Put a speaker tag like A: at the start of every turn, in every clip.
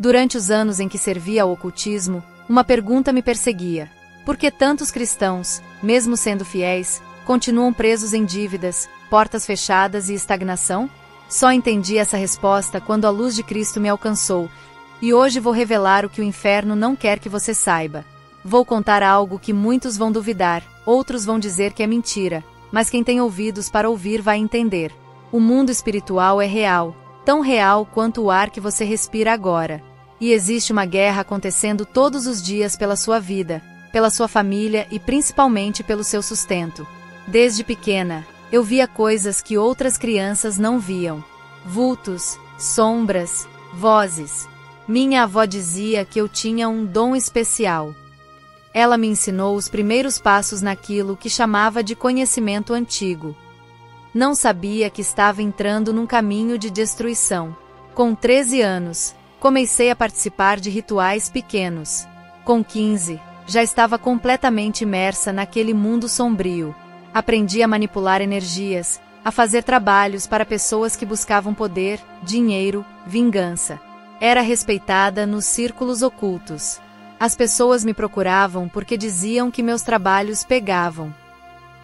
A: Durante os anos em que servia ao ocultismo, uma pergunta me perseguia. Por que tantos cristãos, mesmo sendo fiéis, continuam presos em dívidas, portas fechadas e estagnação? Só entendi essa resposta quando a luz de Cristo me alcançou, e hoje vou revelar o que o inferno não quer que você saiba. Vou contar algo que muitos vão duvidar, outros vão dizer que é mentira, mas quem tem ouvidos para ouvir vai entender. O mundo espiritual é real, tão real quanto o ar que você respira agora. E existe uma guerra acontecendo todos os dias pela sua vida, pela sua família e principalmente pelo seu sustento. Desde pequena, eu via coisas que outras crianças não viam. Vultos, sombras, vozes. Minha avó dizia que eu tinha um dom especial. Ela me ensinou os primeiros passos naquilo que chamava de conhecimento antigo. Não sabia que estava entrando num caminho de destruição. Com 13 anos, comecei a participar de rituais pequenos. Com 15, já estava completamente imersa naquele mundo sombrio. Aprendi a manipular energias, a fazer trabalhos para pessoas que buscavam poder, dinheiro, vingança. Era respeitada nos círculos ocultos. As pessoas me procuravam porque diziam que meus trabalhos pegavam.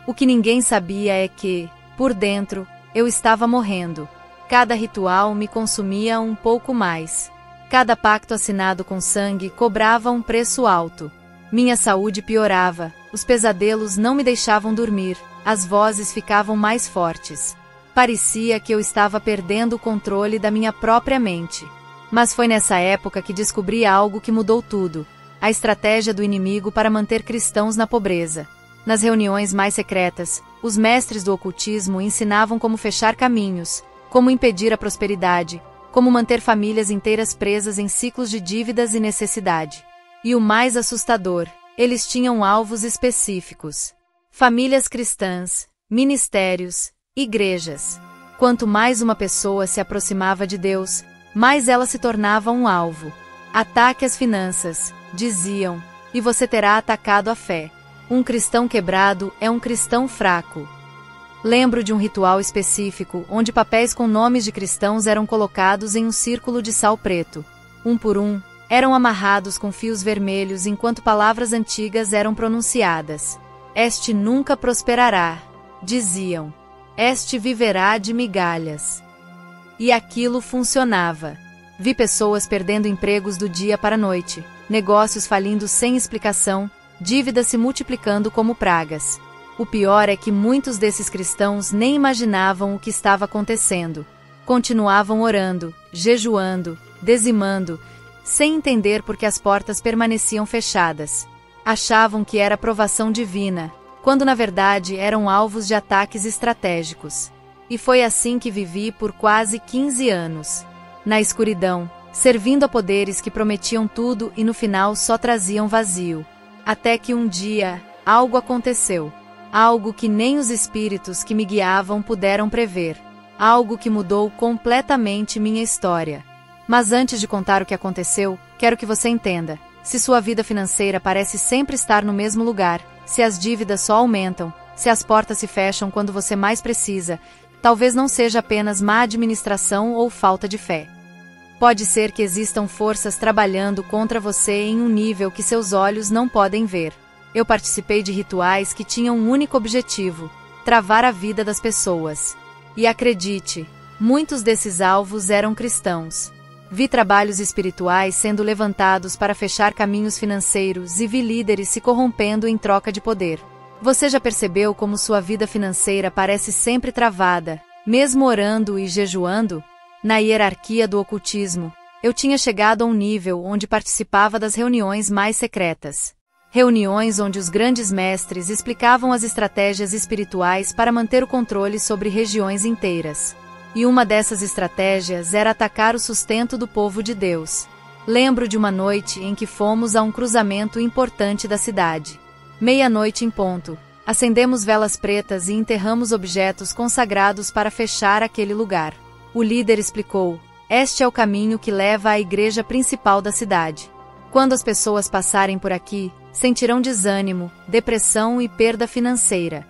A: O que ninguém sabia é que, por dentro, eu estava morrendo. Cada ritual me consumia um pouco mais. Cada pacto assinado com sangue cobrava um preço alto. Minha saúde piorava, os pesadelos não me deixavam dormir, as vozes ficavam mais fortes. Parecia que eu estava perdendo o controle da minha própria mente. Mas foi nessa época que descobri algo que mudou tudo: a estratégia do inimigo para manter cristãos na pobreza. Nas reuniões mais secretas, os mestres do ocultismo ensinavam como fechar caminhos, como impedir a prosperidade, como manter famílias inteiras presas em ciclos de dívidas e necessidade. E o mais assustador, eles tinham alvos específicos. Famílias cristãs, ministérios, igrejas. Quanto mais uma pessoa se aproximava de Deus, mais ela se tornava um alvo. Ataque às finanças, diziam, e você terá atacado a fé. Um cristão quebrado é um cristão fraco. Lembro de um ritual específico onde papéis com nomes de cristãos eram colocados em um círculo de sal preto. Um por um, eram amarrados com fios vermelhos enquanto palavras antigas eram pronunciadas. Este nunca prosperará, diziam. Este viverá de migalhas. E aquilo funcionava. Vi pessoas perdendo empregos do dia para a noite, negócios falindo sem explicação, dívidas se multiplicando como pragas. O pior é que muitos desses cristãos nem imaginavam o que estava acontecendo. Continuavam orando, jejuando, dizimando, sem entender por que as portas permaneciam fechadas. Achavam que era provação divina, quando na verdade eram alvos de ataques estratégicos. E foi assim que vivi por quase 15 anos. Na escuridão, servindo a poderes que prometiam tudo e no final só traziam vazio. Até que um dia, algo aconteceu. Algo que nem os espíritos que me guiavam puderam prever. Algo que mudou completamente minha história. Mas antes de contar o que aconteceu, quero que você entenda. Se sua vida financeira parece sempre estar no mesmo lugar, se as dívidas só aumentam, se as portas se fecham quando você mais precisa, talvez não seja apenas má administração ou falta de fé. Pode ser que existam forças trabalhando contra você em um nível que seus olhos não podem ver. Eu participei de rituais que tinham um único objetivo: travar a vida das pessoas. E acredite, muitos desses alvos eram cristãos. Vi trabalhos espirituais sendo levantados para fechar caminhos financeiros e vi líderes se corrompendo em troca de poder. Você já percebeu como sua vida financeira parece sempre travada, mesmo orando e jejuando? Na hierarquia do ocultismo, eu tinha chegado a um nível onde participava das reuniões mais secretas. Reuniões onde os grandes mestres explicavam as estratégias espirituais para manter o controle sobre regiões inteiras. E uma dessas estratégias era atacar o sustento do povo de Deus. Lembro de uma noite em que fomos a um cruzamento importante da cidade. Meia-noite em ponto, acendemos velas pretas e enterramos objetos consagrados para fechar aquele lugar. O líder explicou: este é o caminho que leva à igreja principal da cidade. Quando as pessoas passarem por aqui, sentirão desânimo, depressão e perda financeira.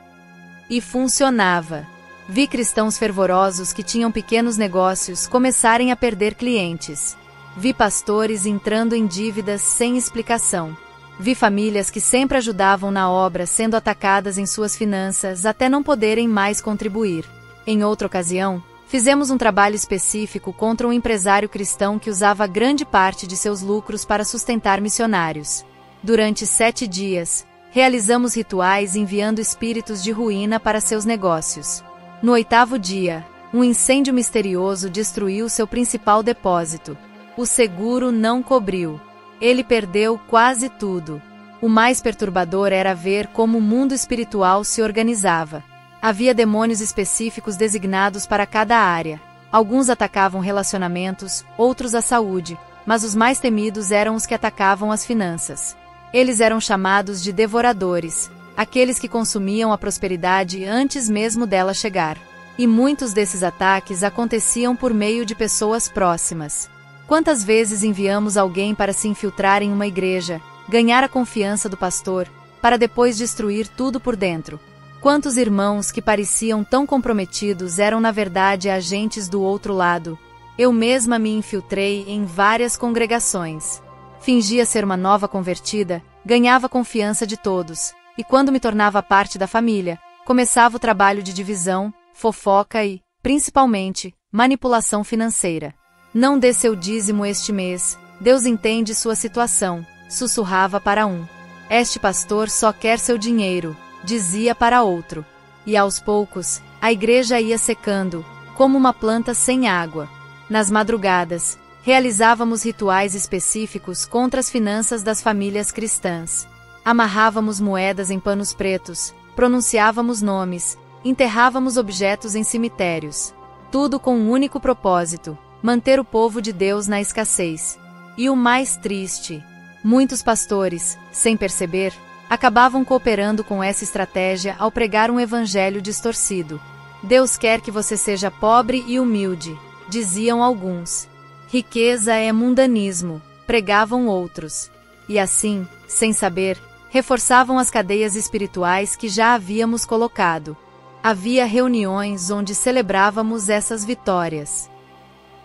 A: E funcionava. Vi cristãos fervorosos que tinham pequenos negócios começarem a perder clientes. Vi pastores entrando em dívidas sem explicação. Vi famílias que sempre ajudavam na obra sendo atacadas em suas finanças até não poderem mais contribuir. Em outra ocasião, fizemos um trabalho específico contra um empresário cristão que usava grande parte de seus lucros para sustentar missionários. Durante 7 dias, realizamos rituais enviando espíritos de ruína para seus negócios. No 8º dia, um incêndio misterioso destruiu seu principal depósito. O seguro não cobriu. Ele perdeu quase tudo. O mais perturbador era ver como o mundo espiritual se organizava. Havia demônios específicos designados para cada área. Alguns atacavam relacionamentos, outros a saúde, mas os mais temidos eram os que atacavam as finanças. Eles eram chamados de devoradores, aqueles que consumiam a prosperidade antes mesmo dela chegar. E muitos desses ataques aconteciam por meio de pessoas próximas. Quantas vezes enviamos alguém para se infiltrar em uma igreja, ganhar a confiança do pastor, para depois destruir tudo por dentro? Quantos irmãos que pareciam tão comprometidos eram na verdade agentes do outro lado? Eu mesma me infiltrei em várias congregações. Fingia ser uma nova convertida, ganhava a confiança de todos, e quando me tornava parte da família, começava o trabalho de divisão, fofoca e, principalmente, manipulação financeira. Não dê seu dízimo este mês, Deus entende sua situação, sussurrava para um. Este pastor só quer seu dinheiro, dizia para outro. E aos poucos, a igreja ia secando, como uma planta sem água. Nas madrugadas, realizávamos rituais específicos contra as finanças das famílias cristãs. Amarrávamos moedas em panos pretos, pronunciávamos nomes, enterrávamos objetos em cemitérios. Tudo com um único propósito: manter o povo de Deus na escassez. E o mais triste, muitos pastores, sem perceber, acabavam cooperando com essa estratégia ao pregar um evangelho distorcido. Deus quer que você seja pobre e humilde, diziam alguns. Riqueza é mundanismo, pregavam outros. E assim, sem saber, reforçavam as cadeias espirituais que já havíamos colocado. Havia reuniões onde celebrávamos essas vitórias.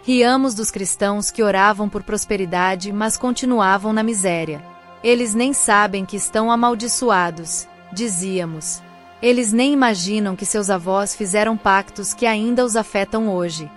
A: Riamos dos cristãos que oravam por prosperidade, mas continuavam na miséria. Eles nem sabem que estão amaldiçoados, dizíamos. Eles nem imaginam que seus avós fizeram pactos que ainda os afetam hoje.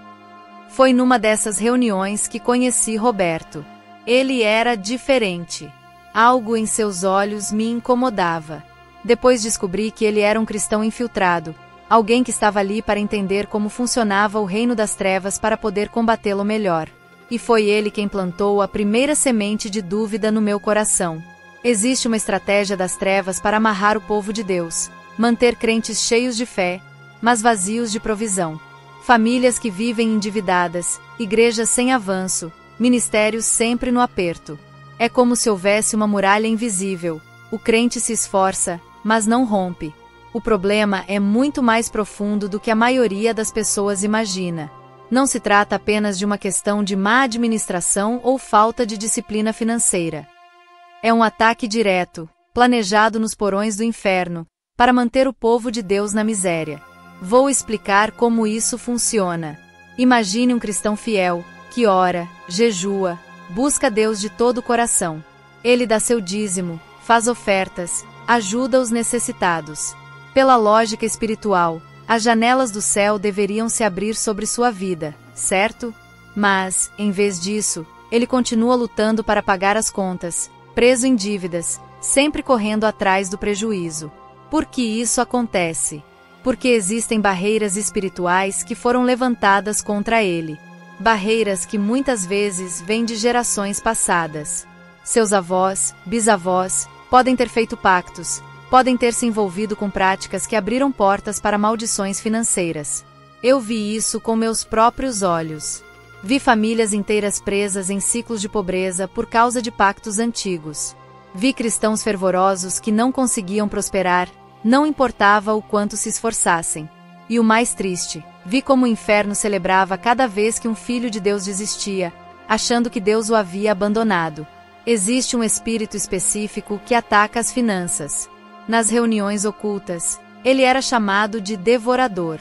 A: Foi numa dessas reuniões que conheci Roberto. Ele era diferente. Algo em seus olhos me incomodava. Depois descobri que ele era um cristão infiltrado, alguém que estava ali para entender como funcionava o reino das trevas para poder combatê-lo melhor. E foi ele quem plantou a primeira semente de dúvida no meu coração. Existe uma estratégia das trevas para amarrar o povo de Deus, manter crentes cheios de fé, mas vazios de provisão. Famílias que vivem endividadas, igrejas sem avanço, ministérios sempre no aperto. É como se houvesse uma muralha invisível. O crente se esforça, mas não rompe. O problema é muito mais profundo do que a maioria das pessoas imagina. Não se trata apenas de uma questão de má administração ou falta de disciplina financeira. É um ataque direto, planejado nos porões do inferno, para manter o povo de Deus na miséria. Vou explicar como isso funciona. Imagine um cristão fiel, que ora, jejua, busca Deus de todo o coração. Ele dá seu dízimo, faz ofertas, ajuda os necessitados. Pela lógica espiritual, as janelas do céu deveriam se abrir sobre sua vida, certo? Mas, em vez disso, ele continua lutando para pagar as contas, preso em dívidas, sempre correndo atrás do prejuízo. Por que isso acontece? Porque existem barreiras espirituais que foram levantadas contra ele. Barreiras que muitas vezes vêm de gerações passadas. Seus avós, bisavós, podem ter feito pactos, podem ter se envolvido com práticas que abriram portas para maldições financeiras. Eu vi isso com meus próprios olhos. Vi famílias inteiras presas em ciclos de pobreza por causa de pactos antigos. Vi cristãos fervorosos que não conseguiam prosperar, não importava o quanto se esforçassem. E o mais triste, vi como o inferno celebrava cada vez que um filho de Deus desistia, achando que Deus o havia abandonado. Existe um espírito específico que ataca as finanças. Nas reuniões ocultas, ele era chamado de devorador.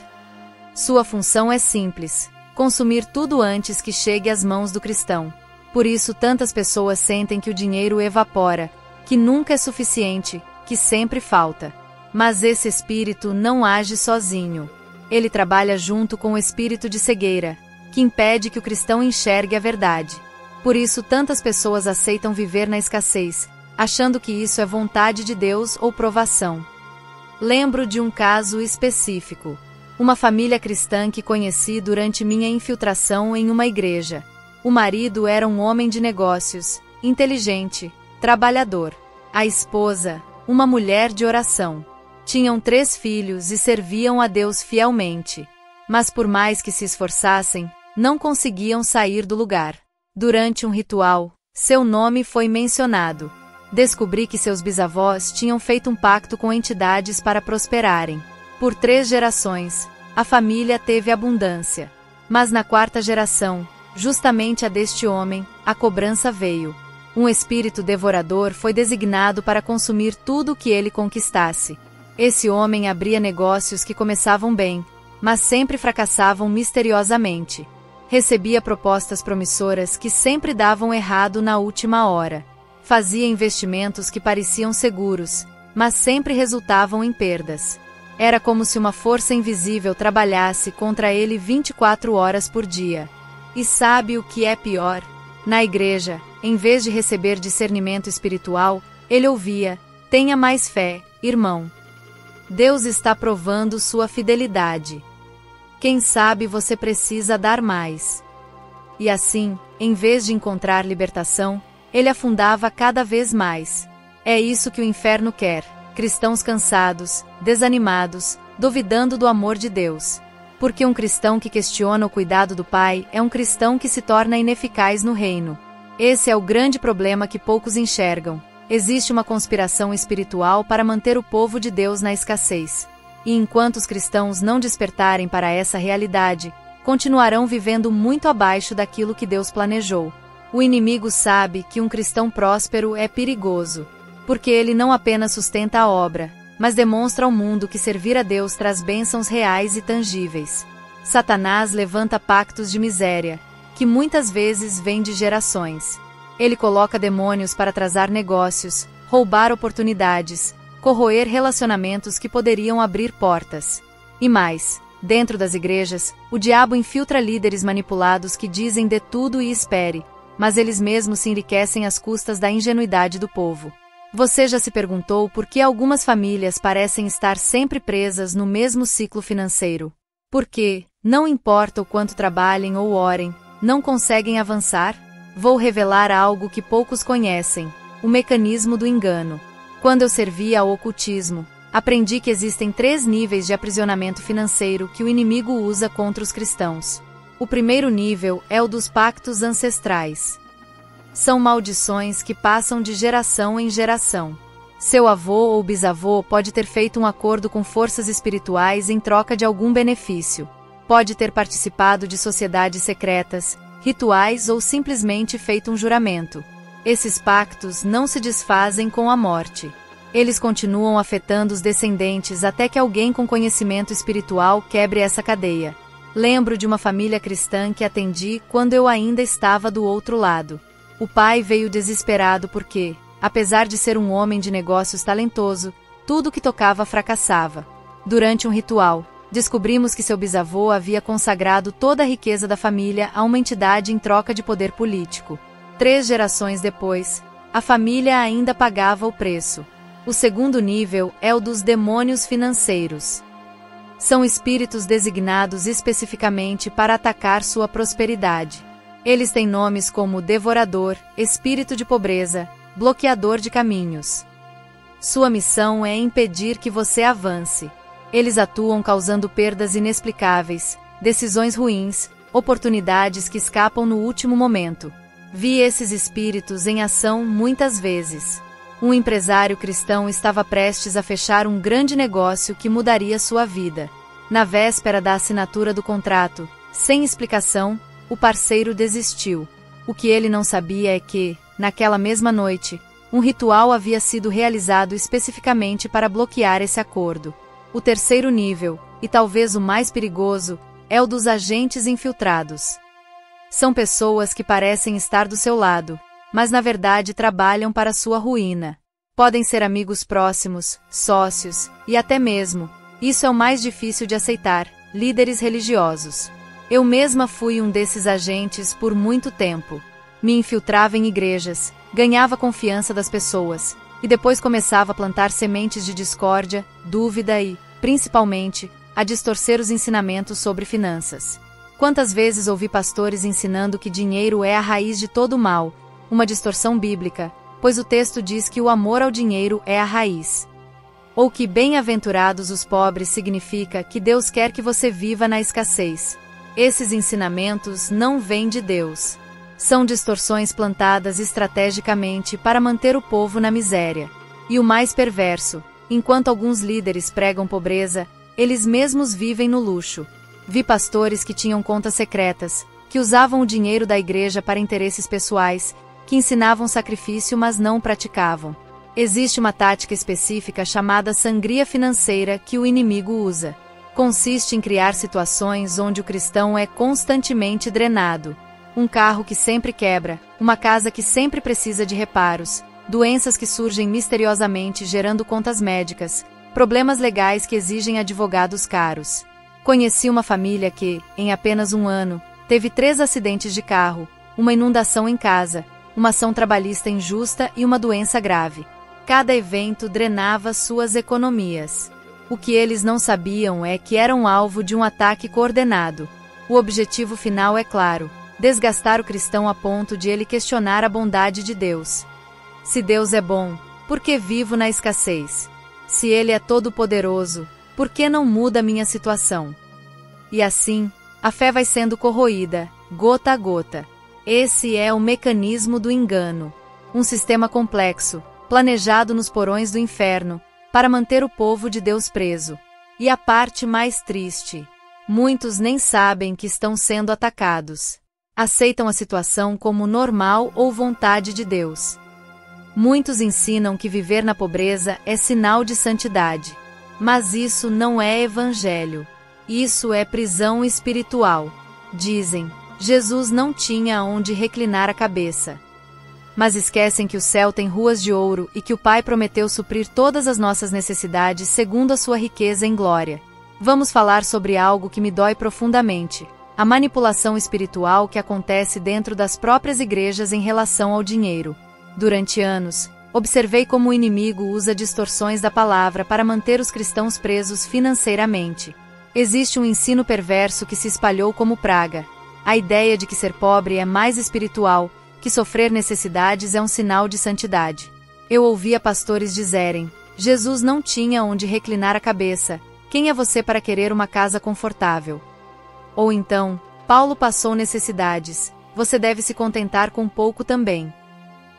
A: Sua função é simples: consumir tudo antes que chegue às mãos do cristão. Por isso tantas pessoas sentem que o dinheiro evapora, que nunca é suficiente, que sempre falta. Mas esse espírito não age sozinho. Ele trabalha junto com o espírito de cegueira, que impede que o cristão enxergue a verdade. Por isso tantas pessoas aceitam viver na escassez, achando que isso é vontade de Deus ou provação. Lembro de um caso específico. Uma família cristã que conheci durante minha infiltração em uma igreja. O marido era um homem de negócios, inteligente, trabalhador. A esposa, uma mulher de oração. Tinham 3 filhos e serviam a Deus fielmente. Mas por mais que se esforçassem, não conseguiam sair do lugar. Durante um ritual, seu nome foi mencionado. Descobri que seus bisavós tinham feito um pacto com entidades para prosperarem. Por 3 gerações, a família teve abundância. Mas na 4ª geração, justamente a deste homem, a cobrança veio. Um espírito devorador foi designado para consumir tudo o que ele conquistasse. Esse homem abria negócios que começavam bem, mas sempre fracassavam misteriosamente. Recebia propostas promissoras que sempre davam errado na última hora. Fazia investimentos que pareciam seguros, mas sempre resultavam em perdas. Era como se uma força invisível trabalhasse contra ele 24 horas por dia. E sabe o que é pior? Na igreja, em vez de receber discernimento espiritual, ele ouvia: "Tenha mais fé, irmão. Deus está provando sua fidelidade. Quem sabe você precisa dar mais." E assim, em vez de encontrar libertação, ele afundava cada vez mais. É isso que o inferno quer: cristãos cansados, desanimados, duvidando do amor de Deus. Porque um cristão que questiona o cuidado do Pai é um cristão que se torna ineficaz no reino. Esse é o grande problema que poucos enxergam. Existe uma conspiração espiritual para manter o povo de Deus na escassez. E enquanto os cristãos não despertarem para essa realidade, continuarão vivendo muito abaixo daquilo que Deus planejou. O inimigo sabe que um cristão próspero é perigoso, porque ele não apenas sustenta a obra, mas demonstra ao mundo que servir a Deus traz bênçãos reais e tangíveis. Satanás levanta pactos de miséria, que muitas vezes vêm de gerações. Ele coloca demônios para atrasar negócios, roubar oportunidades, corroer relacionamentos que poderiam abrir portas. E mais, dentro das igrejas, o diabo infiltra líderes manipulados que dizem dê tudo e espere, mas eles mesmos se enriquecem às custas da ingenuidade do povo. Você já se perguntou por que algumas famílias parecem estar sempre presas no mesmo ciclo financeiro? Porque, não importa o quanto trabalhem ou orem, não conseguem avançar? Vou revelar algo que poucos conhecem: o mecanismo do engano. Quando eu servia ao ocultismo, aprendi que existem 3 níveis de aprisionamento financeiro que o inimigo usa contra os cristãos. O primeiro nível é o dos pactos ancestrais. São maldições que passam de geração em geração. Seu avô ou bisavô pode ter feito um acordo com forças espirituais em troca de algum benefício. Pode ter participado de sociedades secretas, rituais ou simplesmente feito um juramento. Esses pactos não se desfazem com a morte. Eles continuam afetando os descendentes até que alguém com conhecimento espiritual quebre essa cadeia. Lembro de uma família cristã que atendi quando eu ainda estava do outro lado. O pai veio desesperado porque, apesar de ser um homem de negócios talentoso, tudo que tocava fracassava. Durante um ritual, descobrimos que seu bisavô havia consagrado toda a riqueza da família a uma entidade em troca de poder político. 3 gerações depois, a família ainda pagava o preço. O segundo nível é o dos demônios financeiros. São espíritos designados especificamente para atacar sua prosperidade. Eles têm nomes como devorador, espírito de pobreza, bloqueador de caminhos. Sua missão é impedir que você avance. Eles atuam causando perdas inexplicáveis, decisões ruins, oportunidades que escapam no último momento. Vi esses espíritos em ação muitas vezes. Um empresário cristão estava prestes a fechar um grande negócio que mudaria sua vida. Na véspera da assinatura do contrato, sem explicação, o parceiro desistiu. O que ele não sabia é que, naquela mesma noite, um ritual havia sido realizado especificamente para bloquear esse acordo. O terceiro nível, e talvez o mais perigoso, é o dos agentes infiltrados. São pessoas que parecem estar do seu lado, mas na verdade trabalham para sua ruína. Podem ser amigos próximos, sócios, e até mesmo, isso é o mais difícil de aceitar, líderes religiosos. Eu mesma fui um desses agentes por muito tempo. Me infiltrava em igrejas, ganhava a confiança das pessoas, e depois começava a plantar sementes de discórdia, dúvida e, principalmente, a distorcer os ensinamentos sobre finanças. Quantas vezes ouvi pastores ensinando que dinheiro é a raiz de todo o mal, uma distorção bíblica, pois o texto diz que o amor ao dinheiro é a raiz. Ou que bem-aventurados os pobres significa que Deus quer que você viva na escassez. Esses ensinamentos não vêm de Deus. São distorções plantadas estrategicamente para manter o povo na miséria. E o mais perverso, enquanto alguns líderes pregam pobreza, eles mesmos vivem no luxo. Vi pastores que tinham contas secretas, que usavam o dinheiro da igreja para interesses pessoais, que ensinavam sacrifício mas não praticavam. Existe uma tática específica chamada sangria financeira que o inimigo usa. Consiste em criar situações onde o cristão é constantemente drenado. Um carro que sempre quebra, uma casa que sempre precisa de reparos, doenças que surgem misteriosamente gerando contas médicas, problemas legais que exigem advogados caros. Conheci uma família que, em apenas um ano, teve 3 acidentes de carro, uma inundação em casa, uma ação trabalhista injusta e uma doença grave. Cada evento drenava suas economias. O que eles não sabiam é que eram alvo de um ataque coordenado. O objetivo final é claro: desgastar o cristão a ponto de ele questionar a bondade de Deus. Se Deus é bom, por que vivo na escassez? Se Ele é todo-poderoso, por que não muda minha situação? E assim, a fé vai sendo corroída, gota a gota. Esse é o mecanismo do engano. Um sistema complexo, planejado nos porões do inferno, para manter o povo de Deus preso. E a parte mais triste: muitos nem sabem que estão sendo atacados. Aceitam a situação como normal ou vontade de Deus. Muitos ensinam que viver na pobreza é sinal de santidade. Mas isso não é evangelho. Isso é prisão espiritual. Dizem: Jesus não tinha onde reclinar a cabeça. Mas esquecem que o céu tem ruas de ouro e que o Pai prometeu suprir todas as nossas necessidades segundo a sua riqueza em glória. Vamos falar sobre algo que me dói profundamente: a manipulação espiritual que acontece dentro das próprias igrejas em relação ao dinheiro. Durante anos, observei como o inimigo usa distorções da palavra para manter os cristãos presos financeiramente. Existe um ensino perverso que se espalhou como praga. A ideia de que ser pobre é mais espiritual, que sofrer necessidades é um sinal de santidade. Eu ouvia pastores dizerem: Jesus não tinha onde reclinar a cabeça, quem é você para querer uma casa confortável? Ou então: Paulo passou necessidades, você deve se contentar com pouco também.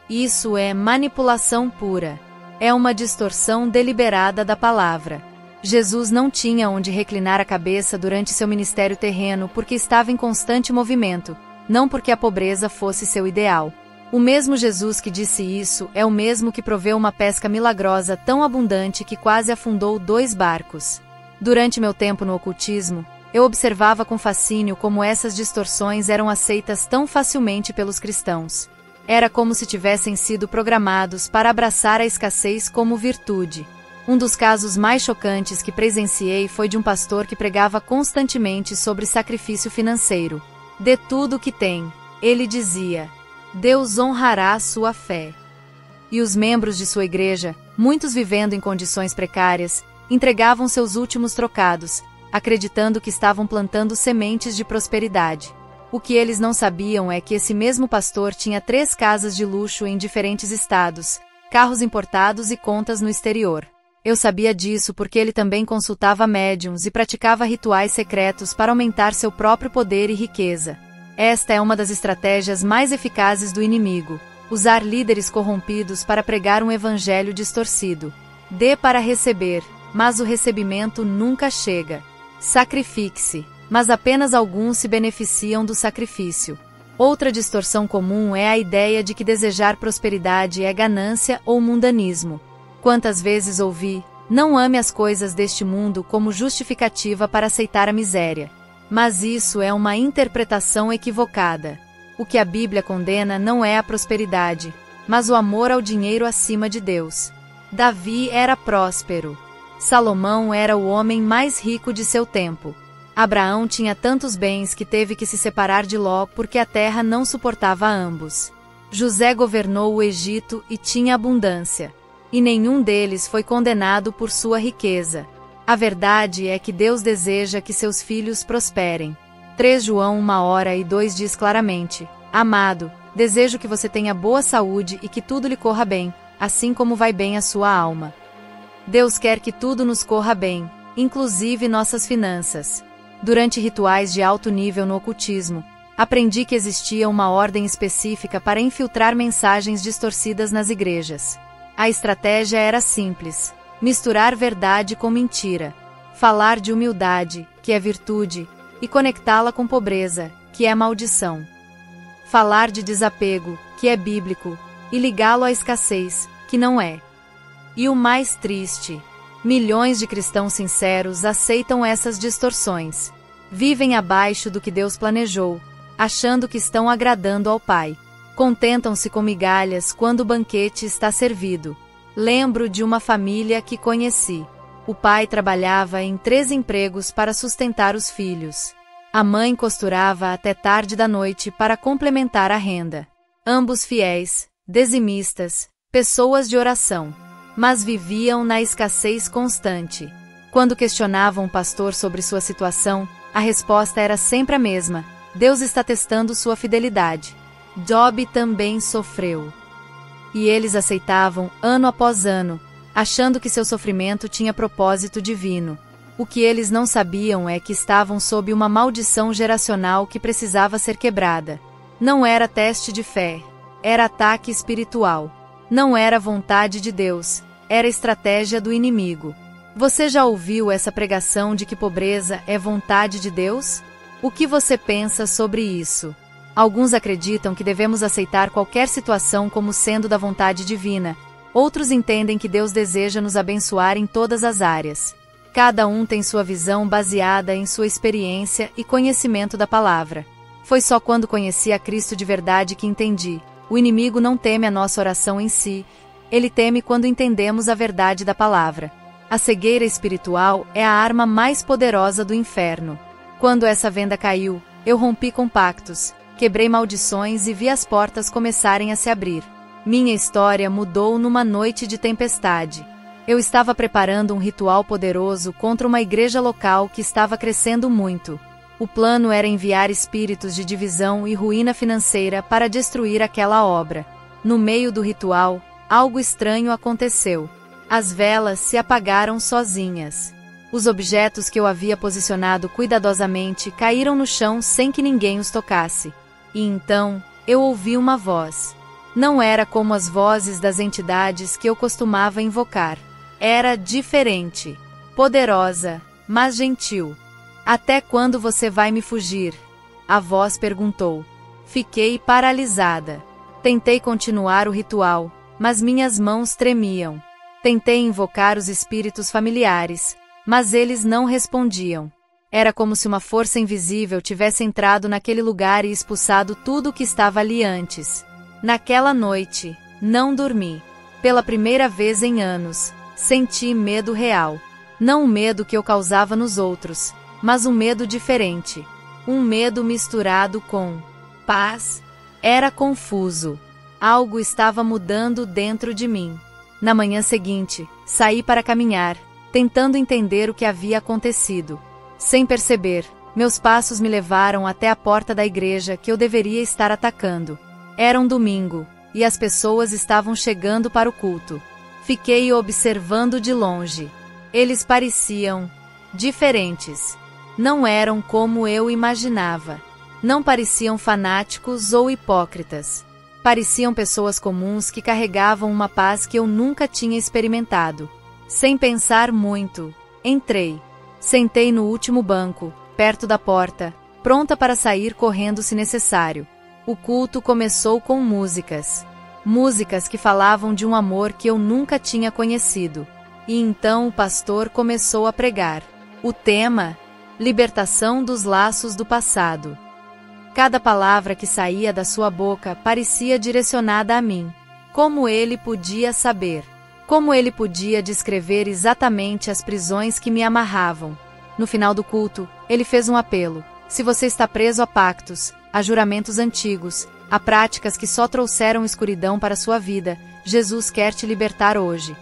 A: Isso é manipulação pura. É uma distorção deliberada da palavra. Jesus não tinha onde reclinar a cabeça durante seu ministério terreno porque estava em constante movimento, não porque a pobreza fosse seu ideal. O mesmo Jesus que disse isso é o mesmo que proveu uma pesca milagrosa tão abundante que quase afundou 2 barcos. Durante meu tempo no ocultismo, eu observava com fascínio como essas distorções eram aceitas tão facilmente pelos cristãos. Era como se tivessem sido programados para abraçar a escassez como virtude. Um dos casos mais chocantes que presenciei foi de um pastor que pregava constantemente sobre sacrifício financeiro. Dê tudo o que tem, ele dizia. Deus honrará sua fé. E os membros de sua igreja, muitos vivendo em condições precárias, entregavam seus últimos trocados, acreditando que estavam plantando sementes de prosperidade. O que eles não sabiam é que esse mesmo pastor tinha 3 casas de luxo em diferentes estados, carros importados e contas no exterior. Eu sabia disso porque ele também consultava médiuns e praticava rituais secretos para aumentar seu próprio poder e riqueza. Esta é uma das estratégias mais eficazes do inimigo: usar líderes corrompidos para pregar um evangelho distorcido. Dê para receber, mas o recebimento nunca chega. Sacrifique-se, mas apenas alguns se beneficiam do sacrifício. Outra distorção comum é a ideia de que desejar prosperidade é ganância ou mundanismo. Quantas vezes ouvi: não ame as coisas deste mundo como justificativa para aceitar a miséria. Mas isso é uma interpretação equivocada. O que a Bíblia condena não é a prosperidade, mas o amor ao dinheiro acima de Deus. Davi era próspero. Salomão era o homem mais rico de seu tempo. Abraão tinha tantos bens que teve que se separar de Ló porque a terra não suportava ambos. José governou o Egito e tinha abundância. E nenhum deles foi condenado por sua riqueza. A verdade é que Deus deseja que seus filhos prosperem. 3 João 1:2 diz claramente: Amado, desejo que você tenha boa saúde e que tudo lhe corra bem, assim como vai bem a sua alma. Deus quer que tudo nos corra bem, inclusive nossas finanças. Durante rituais de alto nível no ocultismo, aprendi que existia uma ordem específica para infiltrar mensagens distorcidas nas igrejas. A estratégia era simples: misturar verdade com mentira, falar de humildade, que é virtude, e conectá-la com pobreza, que é maldição. Falar de desapego, que é bíblico, e ligá-lo à escassez, que não é. E o mais triste: milhões de cristãos sinceros aceitam essas distorções. Vivem abaixo do que Deus planejou, achando que estão agradando ao Pai. Contentam-se com migalhas quando o banquete está servido. Lembro de uma família que conheci. O pai trabalhava em 3 empregos para sustentar os filhos. A mãe costurava até tarde da noite para complementar a renda. Ambos fiéis, dizimistas, pessoas de oração. Mas viviam na escassez constante. Quando questionavam o pastor sobre sua situação, a resposta era sempre a mesma: Deus está testando sua fidelidade. Job também sofreu. E eles aceitavam ano após ano, achando que seu sofrimento tinha propósito divino. O que eles não sabiam é que estavam sob uma maldição geracional que precisava ser quebrada. Não era teste de fé, era ataque espiritual. Não era vontade de Deus, era estratégia do inimigo. Você já ouviu essa pregação de que pobreza é vontade de Deus? O que você pensa sobre isso? Alguns acreditam que devemos aceitar qualquer situação como sendo da vontade divina. Outros entendem que Deus deseja nos abençoar em todas as áreas. Cada um tem sua visão baseada em sua experiência e conhecimento da palavra. Foi só quando conheci a Cristo de verdade que entendi: o inimigo não teme a nossa oração em si, ele teme quando entendemos a verdade da palavra. A cegueira espiritual é a arma mais poderosa do inferno. Quando essa venda caiu, eu rompi com pactos, quebrei maldições e vi as portas começarem a se abrir. Minha história mudou numa noite de tempestade. Eu estava preparando um ritual poderoso contra uma igreja local que estava crescendo muito. O plano era enviar espíritos de divisão e ruína financeira para destruir aquela obra. No meio do ritual, algo estranho aconteceu. As velas se apagaram sozinhas. Os objetos que eu havia posicionado cuidadosamente caíram no chão sem que ninguém os tocasse. E então, eu ouvi uma voz. Não era como as vozes das entidades que eu costumava invocar. Era diferente, poderosa, mas gentil. Até quando você vai me fugir? A voz perguntou. Fiquei paralisada. Tentei continuar o ritual, mas minhas mãos tremiam. Tentei invocar os espíritos familiares, mas eles não respondiam. Era como se uma força invisível tivesse entrado naquele lugar e expulsado tudo o que estava ali antes. Naquela noite, não dormi. Pela primeira vez em anos, senti medo real. Não o medo que eu causava nos outros, mas um medo diferente. Um medo misturado com paz. Era confuso. Algo estava mudando dentro de mim. Na manhã seguinte, saí para caminhar, tentando entender o que havia acontecido. Sem perceber, meus passos me levaram até a porta da igreja que eu deveria estar atacando. Era um domingo, e as pessoas estavam chegando para o culto. Fiquei observando de longe. Eles pareciam diferentes. Não eram como eu imaginava. Não pareciam fanáticos ou hipócritas. Pareciam pessoas comuns que carregavam uma paz que eu nunca tinha experimentado. Sem pensar muito, entrei. Sentei no último banco, perto da porta, pronta para sair correndo se necessário. O culto começou com músicas. Músicas que falavam de um amor que eu nunca tinha conhecido. E então o pastor começou a pregar. O tema: libertação dos laços do passado. Cada palavra que saía da sua boca parecia direcionada a mim. Como ele podia saber? Como ele podia descrever exatamente as prisões que me amarravam? No final do culto, ele fez um apelo. Se você está preso a pactos, a juramentos antigos, a práticas que só trouxeram escuridão para sua vida, Jesus quer te libertar hoje.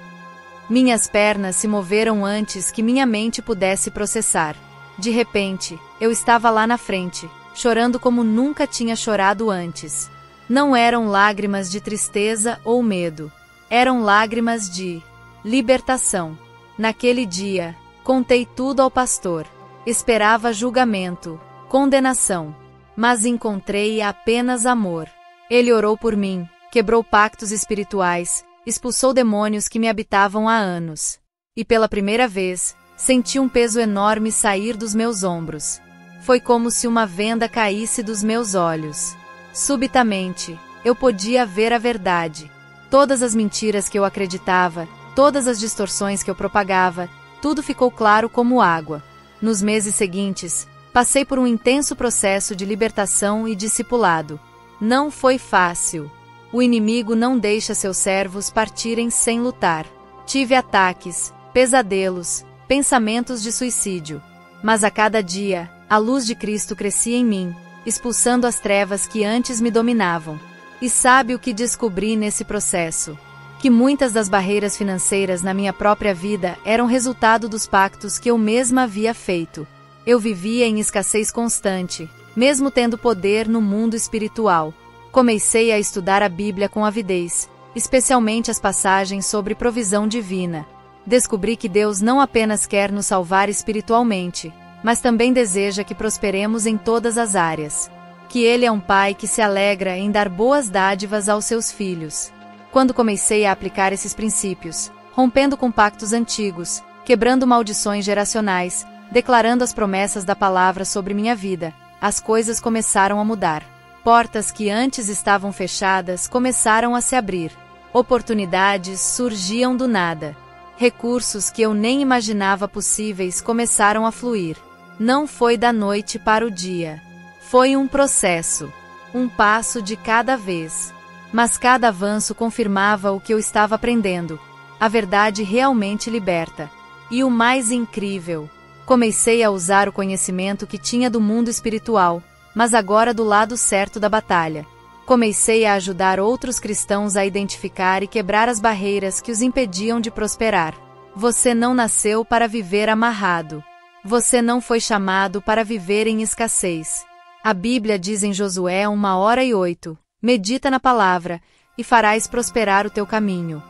A: Minhas pernas se moveram antes que minha mente pudesse processar. De repente, eu estava lá na frente, chorando como nunca tinha chorado antes. Não eram lágrimas de tristeza ou medo. Eram lágrimas de libertação. Naquele dia, contei tudo ao pastor. Esperava julgamento, condenação. Mas encontrei apenas amor. Ele orou por mim, quebrou pactos espirituais, expulsou demônios que me habitavam há anos. E pela primeira vez, senti um peso enorme sair dos meus ombros. Foi como se uma venda caísse dos meus olhos. Subitamente, eu podia ver a verdade. Todas as mentiras que eu acreditava, todas as distorções que eu propagava, tudo ficou claro como água. Nos meses seguintes, passei por um intenso processo de libertação e discipulado. Não foi fácil. O inimigo não deixa seus servos partirem sem lutar. Tive ataques, pesadelos, pensamentos de suicídio. Mas a cada dia, a luz de Cristo crescia em mim, expulsando as trevas que antes me dominavam. E sabe o que descobri nesse processo? Que muitas das barreiras financeiras na minha própria vida eram resultado dos pactos que eu mesma havia feito. Eu vivia em escassez constante, mesmo tendo poder no mundo espiritual. Comecei a estudar a Bíblia com avidez, especialmente as passagens sobre provisão divina. Descobri que Deus não apenas quer nos salvar espiritualmente, mas também deseja que prosperemos em todas as áreas. Que Ele é um Pai que se alegra em dar boas dádivas aos seus filhos. Quando comecei a aplicar esses princípios, rompendo com pactos antigos, quebrando maldições geracionais, declarando as promessas da palavra sobre minha vida, as coisas começaram a mudar. Portas que antes estavam fechadas começaram a se abrir. Oportunidades surgiam do nada. Recursos que eu nem imaginava possíveis começaram a fluir. Não foi da noite para o dia. Foi um processo. Um passo de cada vez. Mas cada avanço confirmava o que eu estava aprendendo. A verdade realmente liberta. E o mais incrível, comecei a usar o conhecimento que tinha do mundo espiritual, mas agora do lado certo da batalha. Comecei a ajudar outros cristãos a identificar e quebrar as barreiras que os impediam de prosperar. Você não nasceu para viver amarrado. Você não foi chamado para viver em escassez. A Bíblia diz em Josué 1:08, medita na palavra, e farás prosperar o teu caminho.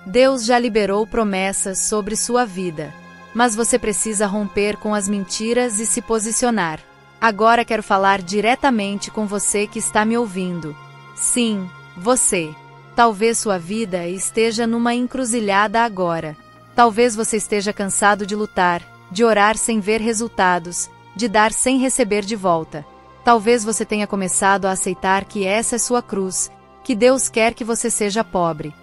A: Deus já liberou promessas sobre sua vida. Mas você precisa romper com as mentiras e se posicionar. Agora quero falar diretamente com você que está me ouvindo. Sim, você. Talvez sua vida esteja numa encruzilhada agora. Talvez você esteja cansado de lutar, de orar sem ver resultados, de dar sem receber de volta. Talvez você tenha começado a aceitar que essa é sua cruz, que Deus quer que você seja pobre.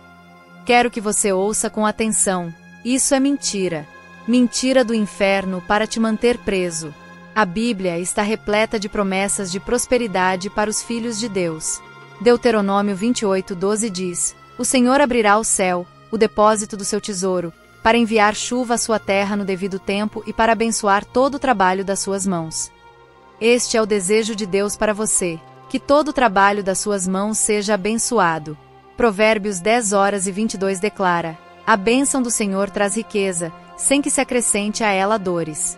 A: Quero que você ouça com atenção. Isso é mentira. Mentira do inferno para te manter preso. A Bíblia está repleta de promessas de prosperidade para os filhos de Deus. Deuteronômio 28:12 diz: O Senhor abrirá o céu, o depósito do seu tesouro, para enviar chuva à sua terra no devido tempo e para abençoar todo o trabalho das suas mãos. Este é o desejo de Deus para você, que todo o trabalho das suas mãos seja abençoado. Provérbios 10:22 declara: A bênção do Senhor traz riqueza, sem que se acrescente a ela dores.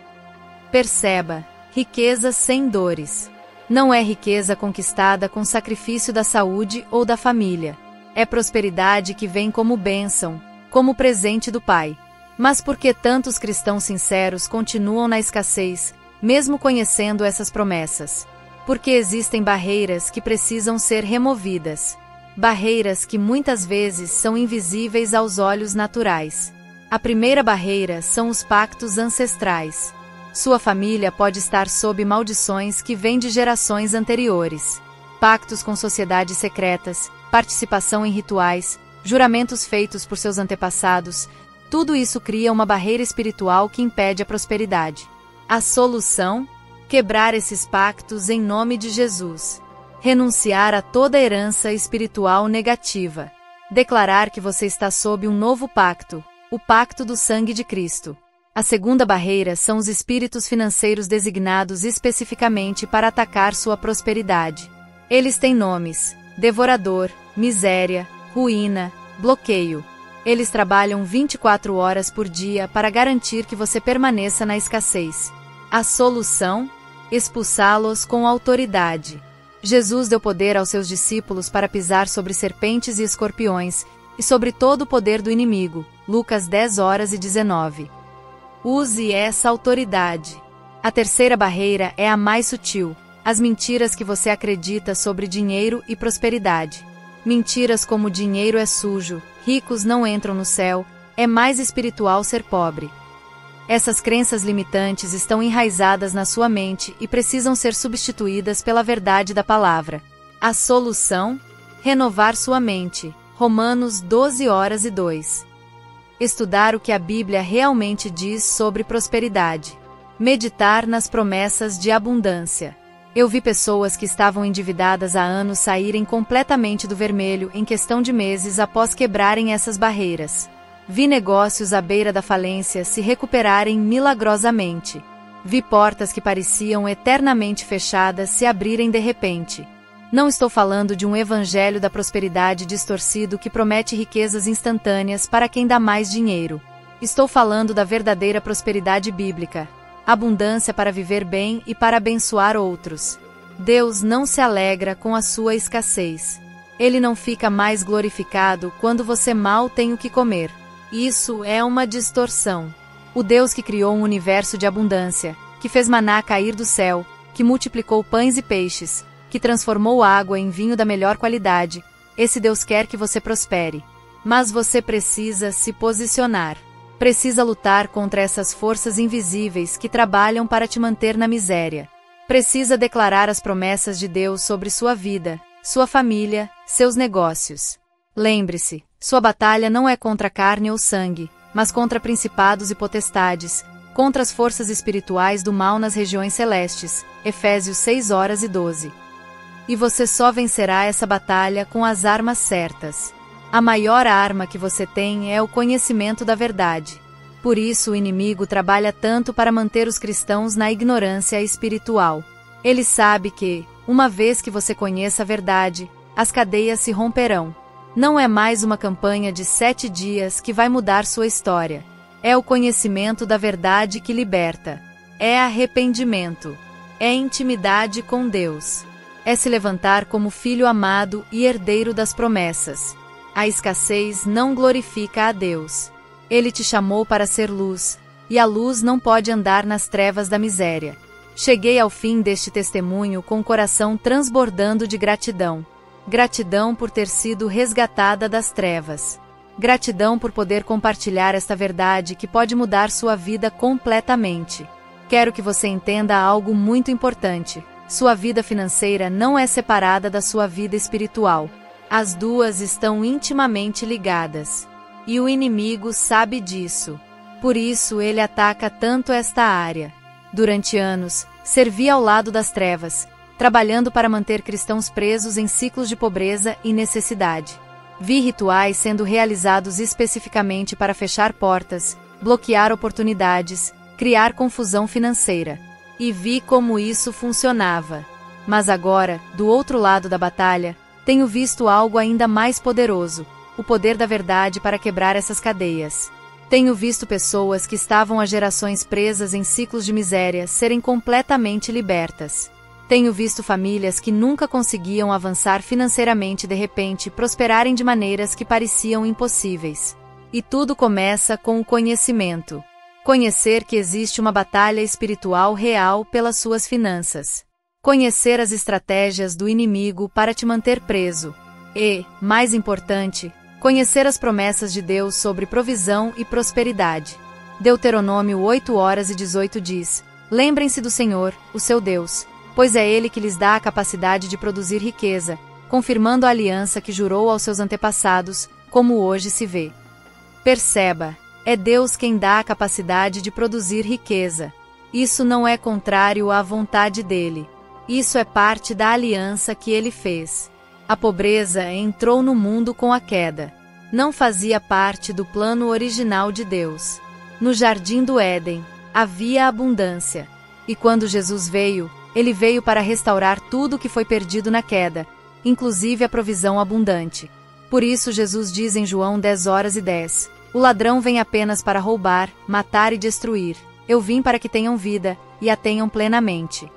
A: Perceba, riqueza sem dores. Não é riqueza conquistada com sacrifício da saúde ou da família. É prosperidade que vem como bênção, como presente do Pai. Mas por que tantos cristãos sinceros continuam na escassez, mesmo conhecendo essas promessas? Porque existem barreiras que precisam ser removidas. Barreiras que muitas vezes são invisíveis aos olhos naturais. A primeira barreira são os pactos ancestrais. Sua família pode estar sob maldições que vêm de gerações anteriores. Pactos com sociedades secretas, participação em rituais, juramentos feitos por seus antepassados, tudo isso cria uma barreira espiritual que impede a prosperidade. A solução? Quebrar esses pactos em nome de Jesus. Renunciar a toda herança espiritual negativa. Declarar que você está sob um novo pacto, o pacto do sangue de Cristo. A segunda barreira são os espíritos financeiros designados especificamente para atacar sua prosperidade. Eles têm nomes: devorador, miséria, ruína, bloqueio. Eles trabalham 24 horas por dia para garantir que você permaneça na escassez. A solução? Expulsá-los com autoridade. Jesus deu poder aos seus discípulos para pisar sobre serpentes e escorpiões, e sobre todo o poder do inimigo. Lucas 10:19. Use essa autoridade. A terceira barreira é a mais sutil: as mentiras que você acredita sobre dinheiro e prosperidade. Mentiras como dinheiro é sujo, ricos não entram no céu, é mais espiritual ser pobre. Essas crenças limitantes estão enraizadas na sua mente e precisam ser substituídas pela verdade da palavra. A solução? Renovar sua mente. Romanos 12:2. Estudar o que a Bíblia realmente diz sobre prosperidade. Meditar nas promessas de abundância. Eu vi pessoas que estavam endividadas há anos saírem completamente do vermelho em questão de meses após quebrarem essas barreiras. Vi negócios à beira da falência se recuperarem milagrosamente. Vi portas que pareciam eternamente fechadas se abrirem de repente. Não estou falando de um evangelho da prosperidade distorcido que promete riquezas instantâneas para quem dá mais dinheiro. Estou falando da verdadeira prosperidade bíblica. Abundância para viver bem e para abençoar outros. Deus não se alegra com a sua escassez. Ele não fica mais glorificado quando você mal tem o que comer. Isso é uma distorção. O Deus que criou um universo de abundância, que fez maná cair do céu, que multiplicou pães e peixes, que transformou água em vinho da melhor qualidade, esse Deus quer que você prospere. Mas você precisa se posicionar. Precisa lutar contra essas forças invisíveis que trabalham para te manter na miséria. Precisa declarar as promessas de Deus sobre sua vida, sua família, seus negócios. Lembre-se, sua batalha não é contra carne ou sangue, mas contra principados e potestades, contra as forças espirituais do mal nas regiões celestes. Efésios 6:12. E você só vencerá essa batalha com as armas certas. A maior arma que você tem é o conhecimento da verdade. Por isso o inimigo trabalha tanto para manter os cristãos na ignorância espiritual. Ele sabe que, uma vez que você conheça a verdade, as cadeias se romperão. Não é mais uma campanha de 7 dias que vai mudar sua história. É o conhecimento da verdade que liberta. É arrependimento. É intimidade com Deus. É se levantar como filho amado e herdeiro das promessas. A escassez não glorifica a Deus. Ele te chamou para ser luz, e a luz não pode andar nas trevas da miséria. Cheguei ao fim deste testemunho com o coração transbordando de gratidão. Gratidão por ter sido resgatada das trevas. Gratidão por poder compartilhar esta verdade que pode mudar sua vida completamente. Quero que você entenda algo muito importante. Sua vida financeira não é separada da sua vida espiritual. As duas estão intimamente ligadas. E o inimigo sabe disso. Por isso ele ataca tanto esta área. Durante anos, servi ao lado das trevas, trabalhando para manter cristãos presos em ciclos de pobreza e necessidade. Vi rituais sendo realizados especificamente para fechar portas, bloquear oportunidades, criar confusão financeira. E vi como isso funcionava. Mas agora, do outro lado da batalha, tenho visto algo ainda mais poderoso: o poder da verdade para quebrar essas cadeias. Tenho visto pessoas que estavam há gerações presas em ciclos de miséria serem completamente libertas. Tenho visto famílias que nunca conseguiam avançar financeiramente de repente prosperarem de maneiras que pareciam impossíveis. E tudo começa com o conhecimento. Conhecer que existe uma batalha espiritual real pelas suas finanças. Conhecer as estratégias do inimigo para te manter preso. E, mais importante, conhecer as promessas de Deus sobre provisão e prosperidade. Deuteronômio 8:18 diz: Lembrem-se do Senhor, o seu Deus, pois é Ele que lhes dá a capacidade de produzir riqueza, confirmando a aliança que jurou aos seus antepassados, como hoje se vê. Perceba, é Deus quem dá a capacidade de produzir riqueza. Isso não é contrário à vontade dele. Isso é parte da aliança que ele fez. A pobreza entrou no mundo com a queda. Não fazia parte do plano original de Deus. No jardim do Éden, havia abundância. E quando Jesus veio, ele veio para restaurar tudo que foi perdido na queda, inclusive a provisão abundante. Por isso Jesus diz em João 10:10, o ladrão vem apenas para roubar, matar e destruir. Eu vim para que tenham vida, e a tenham plenamente.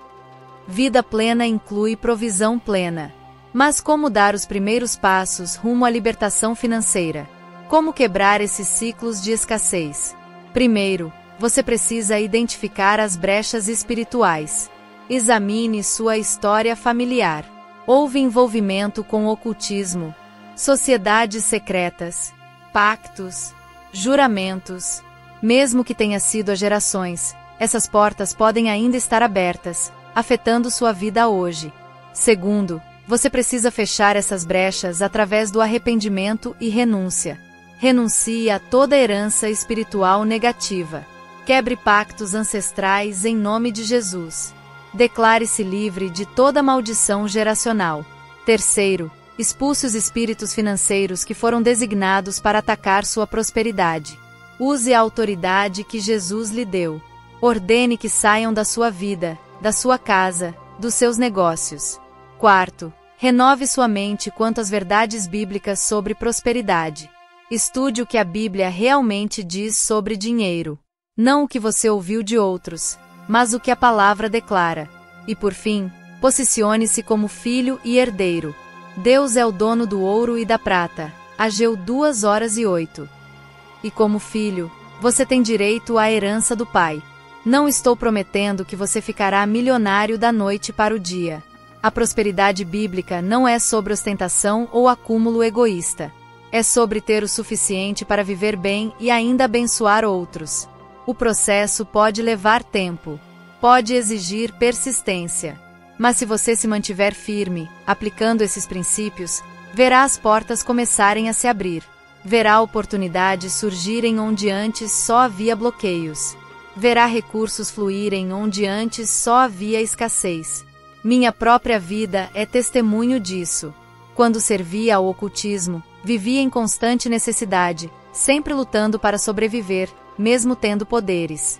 A: Vida plena inclui provisão plena. Mas como dar os primeiros passos rumo à libertação financeira? Como quebrar esses ciclos de escassez? Primeiro, você precisa identificar as brechas espirituais. Examine sua história familiar. Houve envolvimento com ocultismo, sociedades secretas, pactos, juramentos. Mesmo que tenha sido há gerações, essas portas podem ainda estar abertas, afetando sua vida hoje. Segundo, você precisa fechar essas brechas através do arrependimento e renúncia. Renuncie a toda herança espiritual negativa. Quebre pactos ancestrais em nome de Jesus. Declare-se livre de toda maldição geracional. Terceiro, expulse os espíritos financeiros que foram designados para atacar sua prosperidade. Use a autoridade que Jesus lhe deu. Ordene que saiam da sua vida, da sua casa, dos seus negócios. Quarto, renove sua mente quanto às verdades bíblicas sobre prosperidade. Estude o que a Bíblia realmente diz sobre dinheiro. Não o que você ouviu de outros, mas o que a palavra declara. E por fim, posicione-se como filho e herdeiro. Deus é o dono do ouro e da prata. Ageu 2:08. E como filho, você tem direito à herança do Pai. Não estou prometendo que você ficará milionário da noite para o dia. A prosperidade bíblica não é sobre ostentação ou acúmulo egoísta. É sobre ter o suficiente para viver bem e ainda abençoar outros. O processo pode levar tempo. Pode exigir persistência. Mas se você se mantiver firme, aplicando esses princípios, verá as portas começarem a se abrir. Verá oportunidades surgirem onde antes só havia bloqueios. Verá recursos fluírem onde antes só havia escassez. Minha própria vida é testemunho disso. Quando servia ao ocultismo, vivia em constante necessidade, sempre lutando para sobreviver, mesmo tendo poderes.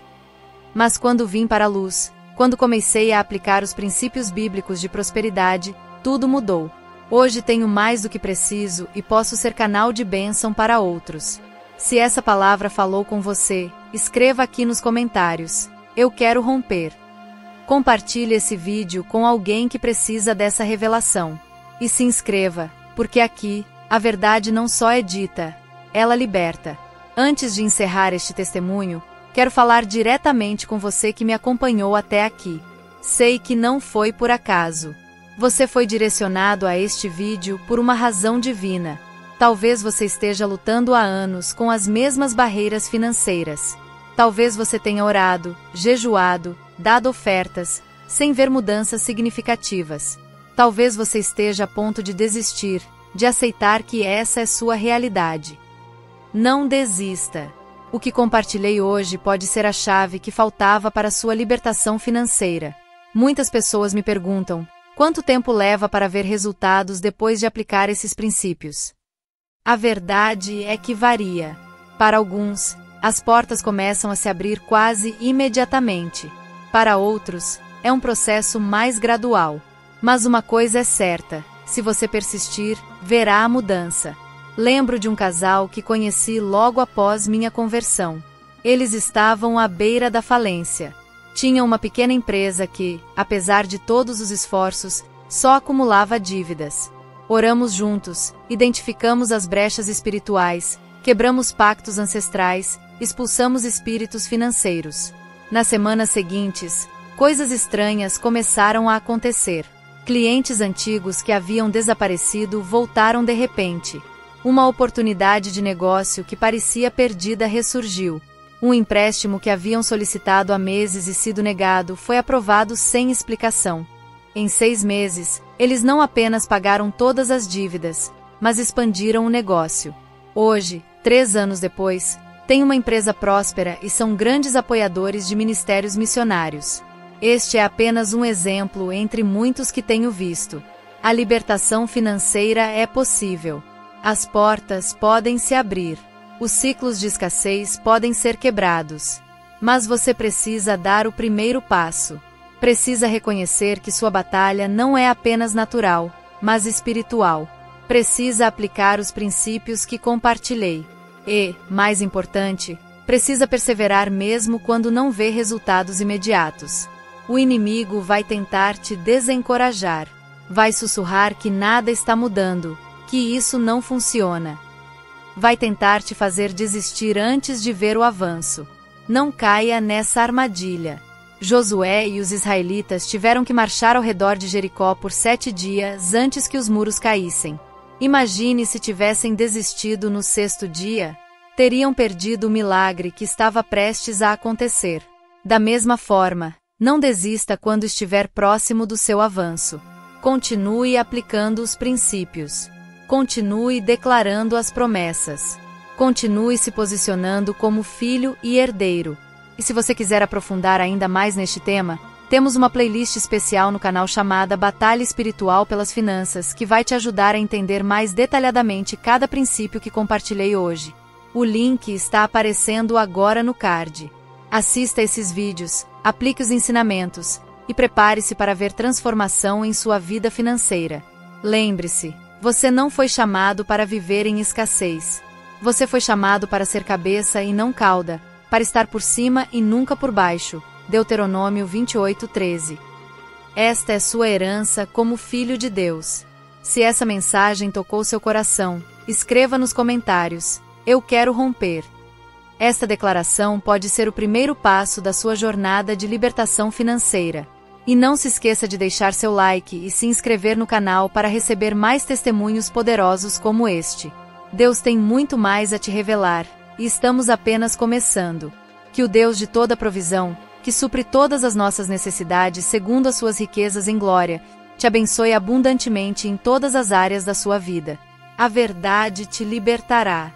A: Mas quando vim para a luz, quando comecei a aplicar os princípios bíblicos de prosperidade, tudo mudou. Hoje tenho mais do que preciso e posso ser canal de bênção para outros. Se essa palavra falou com você, escreva aqui nos comentários. Eu quero romper. Compartilhe esse vídeo com alguém que precisa dessa revelação. E se inscreva, porque aqui, a verdade não só é dita, ela liberta. Antes de encerrar este testemunho, quero falar diretamente com você que me acompanhou até aqui. Sei que não foi por acaso. Você foi direcionado a este vídeo por uma razão divina. Talvez você esteja lutando há anos com as mesmas barreiras financeiras. Talvez você tenha orado, jejuado, dado ofertas, sem ver mudanças significativas. Talvez você esteja a ponto de desistir, de aceitar que essa é sua realidade. Não desista. O que compartilhei hoje pode ser a chave que faltava para sua libertação financeira. Muitas pessoas me perguntam: quanto tempo leva para ver resultados depois de aplicar esses princípios? A verdade é que varia. Para alguns, as portas começam a se abrir quase imediatamente. Para outros, é um processo mais gradual. Mas uma coisa é certa: se você persistir, verá a mudança. Lembro de um casal que conheci logo após minha conversão. Eles estavam à beira da falência. Tinham uma pequena empresa que, apesar de todos os esforços, só acumulava dívidas. Oramos juntos, identificamos as brechas espirituais, quebramos pactos ancestrais, expulsamos espíritos financeiros. Nas semanas seguintes, coisas estranhas começaram a acontecer. Clientes antigos que haviam desaparecido voltaram de repente. Uma oportunidade de negócio que parecia perdida ressurgiu. Um empréstimo que haviam solicitado há meses e sido negado foi aprovado sem explicação. Em 6 meses, eles não apenas pagaram todas as dívidas, mas expandiram o negócio. Hoje, 3 anos depois, têm uma empresa próspera e são grandes apoiadores de ministérios missionários. Este é apenas um exemplo entre muitos que tenho visto. A libertação financeira é possível. As portas podem se abrir. Os ciclos de escassez podem ser quebrados. Mas você precisa dar o primeiro passo. Precisa reconhecer que sua batalha não é apenas natural, mas espiritual. Precisa aplicar os princípios que compartilhei. E, mais importante, precisa perseverar mesmo quando não vê resultados imediatos. O inimigo vai tentar te desencorajar. Vai sussurrar que nada está mudando, que isso não funciona. Vai tentar te fazer desistir antes de ver o avanço. Não caia nessa armadilha. Josué e os israelitas tiveram que marchar ao redor de Jericó por 7 dias antes que os muros caíssem. Imagine se tivessem desistido no 6º dia. Teriam perdido o milagre que estava prestes a acontecer. Da mesma forma, não desista quando estiver próximo do seu avanço. Continue aplicando os princípios. Continue declarando as promessas. Continue se posicionando como filho e herdeiro. E se você quiser aprofundar ainda mais neste tema, temos uma playlist especial no canal chamada Batalha Espiritual pelas Finanças, que vai te ajudar a entender mais detalhadamente cada princípio que compartilhei hoje. O link está aparecendo agora no card. Assista esses vídeos, aplique os ensinamentos e prepare-se para ver transformação em sua vida financeira. Lembre-se, você não foi chamado para viver em escassez. Você foi chamado para ser cabeça e não cauda, para estar por cima e nunca por baixo. Deuteronômio 28:13. Esta é sua herança como filho de Deus. Se essa mensagem tocou seu coração, escreva nos comentários: eu quero romper. Esta declaração pode ser o primeiro passo da sua jornada de libertação financeira. E não se esqueça de deixar seu like e se inscrever no canal para receber mais testemunhos poderosos como este. Deus tem muito mais a te revelar, e estamos apenas começando. Que o Deus de toda provisão, que supre todas as nossas necessidades segundo as suas riquezas em glória, te abençoe abundantemente em todas as áreas da sua vida. A verdade te libertará.